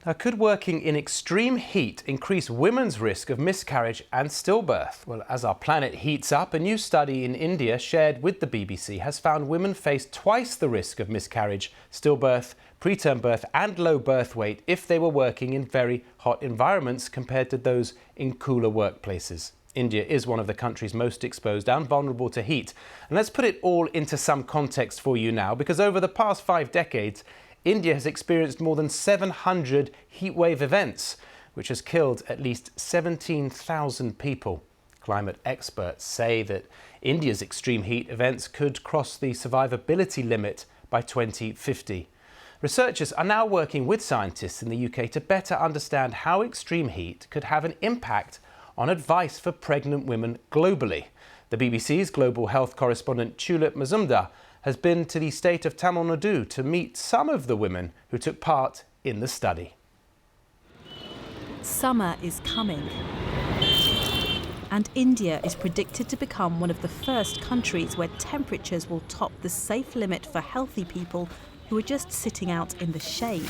Now, could working in extreme heat increase women's risk of miscarriage and stillbirth? Well, as our planet heats up, a new study in India shared with the BBC has found women face twice the risk of miscarriage, stillbirth, preterm birth and low birth weight if they were working in very hot environments compared to those in cooler workplaces. India is one of the countries most exposed and vulnerable to heat. And let's put it all into some context for you now, because over the past 5 decades, India has experienced more than 700 heatwave events, which has killed at least 17,000 people. Climate experts say that India's extreme heat events could cross the survivability limit by 2050. Researchers are now working with scientists in the UK to better understand how extreme heat could have an impact on advice for pregnant women globally. The BBC's global health correspondent Tulip Mazumdar has been to the state of Tamil Nadu to meet some of the women who took part in the study. Summer is coming, and India is predicted to become one of the first countries where temperatures will top the safe limit for healthy people who are just sitting out in the shade.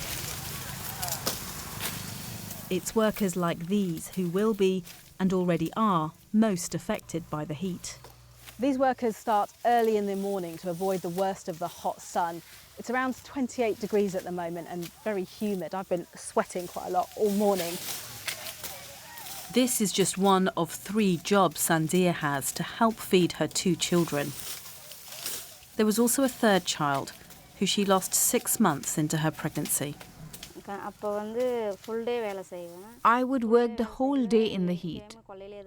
It's workers like these who will be, and already are, most affected by the heat. These workers start early in the morning to avoid the worst of the hot sun. It's around 28 degrees at the moment and very humid. I've been sweating quite a lot all morning. This is just one of 3 jobs Sandhya has to help feed her 2 children. There was also a 3rd child, who she lost 6 months into her pregnancy. I would work the whole day in the heat.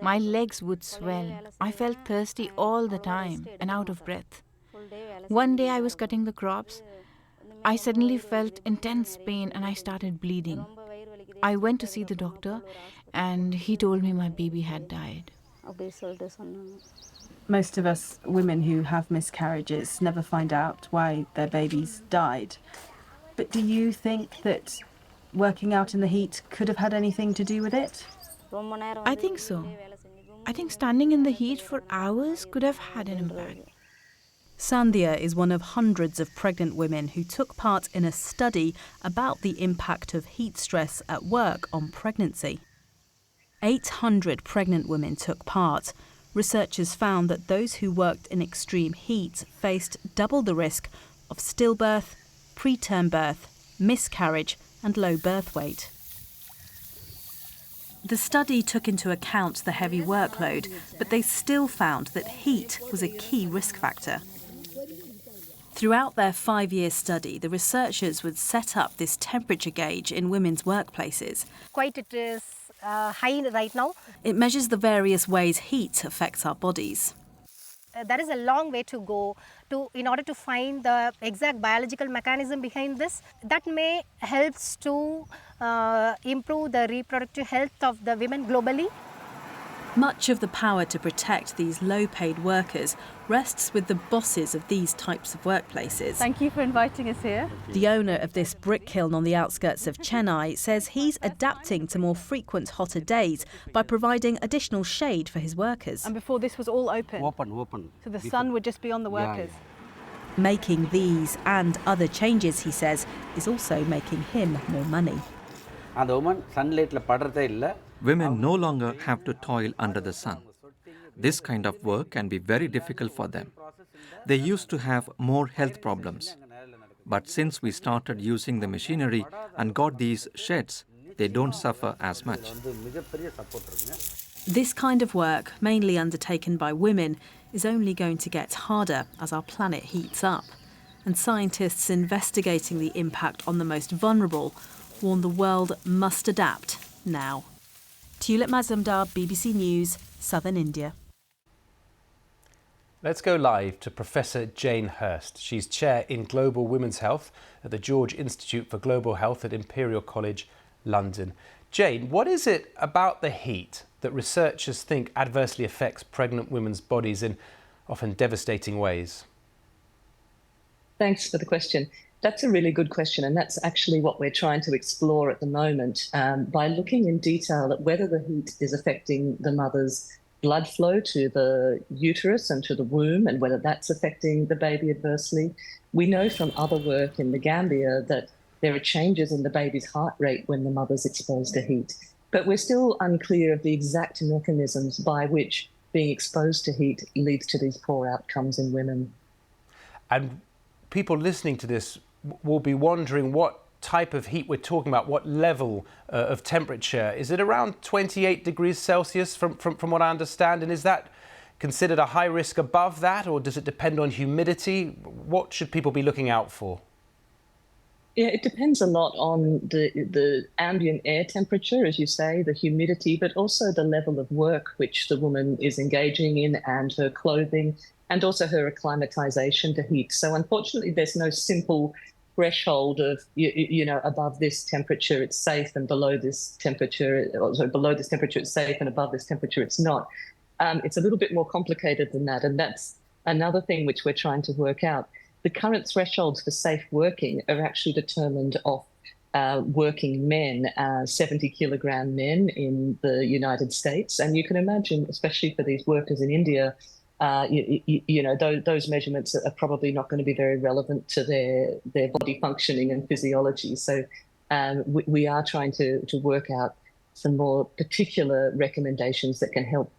My legs would swell. I felt thirsty all the time and out of breath. One day I was cutting the crops. I suddenly felt intense pain and I started bleeding. I went to see the doctor and he told me my baby had died. Most of us women who have miscarriages never find out why their babies died. But do you think that working out in the heat could have had anything to do with it? I think so. I think standing in the heat for hours could have had an impact. Sandhya is one of hundreds of pregnant women who took part in a study about the impact of heat stress at work on pregnancy. 800 pregnant women took part. Researchers found that those who worked in extreme heat faced double the risk of stillbirth, preterm birth, miscarriage and low birth weight. The study took into account the heavy workload, but they still found that heat was a key risk factor. Throughout their 5-year study, the researchers would set up this temperature gauge in women's workplaces. It is high right now. It measures the various ways heat affects our bodies. There is a long way to go in order to find the exact biological mechanism behind this. That may help to improve the reproductive health of the women globally. Much of the power to protect these low-paid workers rests with the bosses of these types of workplaces. Thank you for inviting us here. The owner of this brick kiln on the outskirts of Chennai says he's adapting to more frequent hotter days by providing additional shade for his workers. And before this was all open? Open. So the sun would just be on the workers? Yeah. Making these and other changes, he says, is also making him more money. Women no longer have to toil under the sun. This kind of work can be very difficult for them. They used to have more health problems. But since we started using the machinery and got these sheds, they don't suffer as much. This kind of work, mainly undertaken by women, is only going to get harder as our planet heats up. And scientists investigating the impact on the most vulnerable warn the world must adapt now. Tulip Mazumdar, BBC News, Southern India. Let's go live to Professor Jane Hurst. She's Chair in Global Women's Health at the George Institute for Global Health at Imperial College, London. Jane, what is it about the heat that researchers think adversely affects pregnant women's bodies in often devastating ways? Thanks for the question. That's a really good question, and that's actually what we're trying to explore at the moment by looking in detail at whether the heat is affecting the mother's blood flow to the uterus and to the womb and whether that's affecting the baby adversely. We know from other work in the Gambia that there are changes in the baby's heart rate when the mother's exposed to heat. But we're still unclear of the exact mechanisms by which being exposed to heat leads to these poor outcomes in women. And people listening to this will be wondering what type of heat we're talking about, what level of temperature. Is it around 28 degrees Celsius from what I understand? And is that considered a high risk above that, or does it depend on humidity? What should people be looking out for? Yeah, it depends a lot on the ambient air temperature, as you say, the humidity, but also the level of work which the woman is engaging in and her clothing, and also her acclimatization to heat. So unfortunately, there's no simple threshold of, above this temperature it's safe and below this temperature, or below this temperature it's safe and above this temperature it's not. It's a little bit more complicated than that. And that's another thing which we're trying to work out. The current thresholds for safe working are actually determined off working men, 70-kilogram men in the United States. And you can imagine, especially for these workers in India, those measurements are probably not going to be very relevant to their body functioning and physiology. So we are trying to work out some more particular recommendations that can help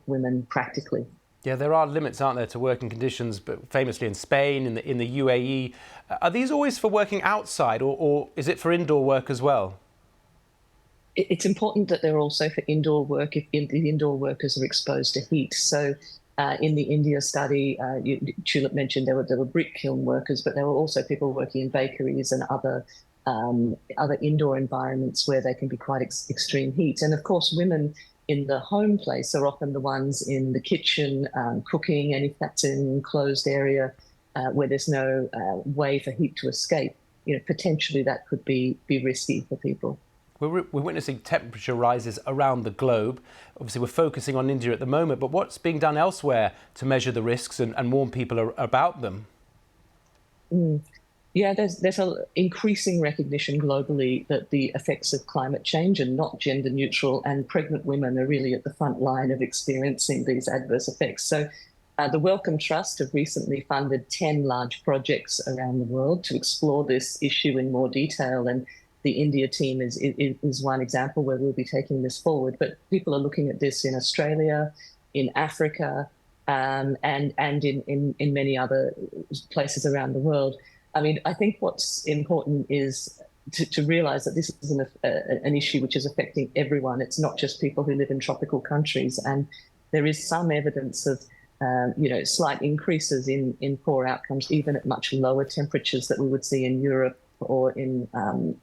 women practically. Yeah, there are limits, aren't there, to working conditions, but famously in Spain, in the UAE. Are these always for working outside, or is it for indoor work as well? It's important that they're also for indoor work if the indoor workers are exposed to heat. So in the India study, Tulip mentioned there were brick kiln workers, but there were also people working in bakeries and other indoor environments where they can be quite extreme heat. And of course, women in the home place are often the ones in the kitchen cooking, and if that's an enclosed area where there's no way for heat to escape, potentially that could be risky for people. We're witnessing temperature rises around the globe. Obviously, we're focusing on India at the moment, but what's being done elsewhere to measure the risks and warn people about them? Yeah, there's an increasing recognition globally that the effects of climate change are not gender neutral, and pregnant women are really at the front line of experiencing these adverse effects. So the Wellcome Trust have recently funded 10 large projects around the world to explore this issue in more detail. And the India team is one example where we'll be taking this forward. But people are looking at this in Australia, in Africa, and in many other places around the world. I mean, I think what's important is to realize that this is an issue which is affecting everyone. It's not just people who live in tropical countries. And there is some evidence of, slight increases in poor outcomes, even at much lower temperatures that we would see in Europe or in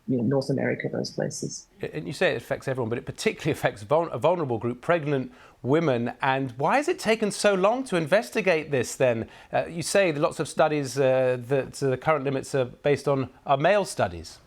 North America, those places. And you say it affects everyone, but it particularly affects a vulnerable group, pregnant women. And why has it taken so long to investigate this then? You say that lots of studies that the current limits are based on are male studies.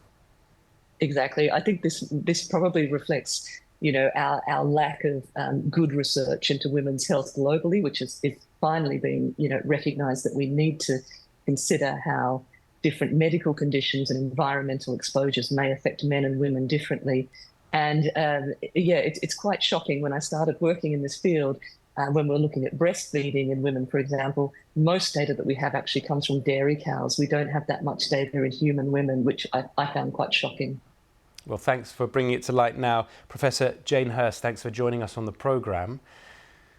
Exactly. I think this probably reflects, our lack of good research into women's health globally, which is finally being, recognised that we need to consider how different medical conditions and environmental exposures may affect men and women differently. And it's quite shocking. When I started working in this field, when we're looking at breastfeeding in women, for example, most data that we have actually comes from dairy cows. We don't have that much data in human women, which I found quite shocking. Well, thanks for bringing it to light now. Professor Jane Hurst, thanks for joining us on the programme.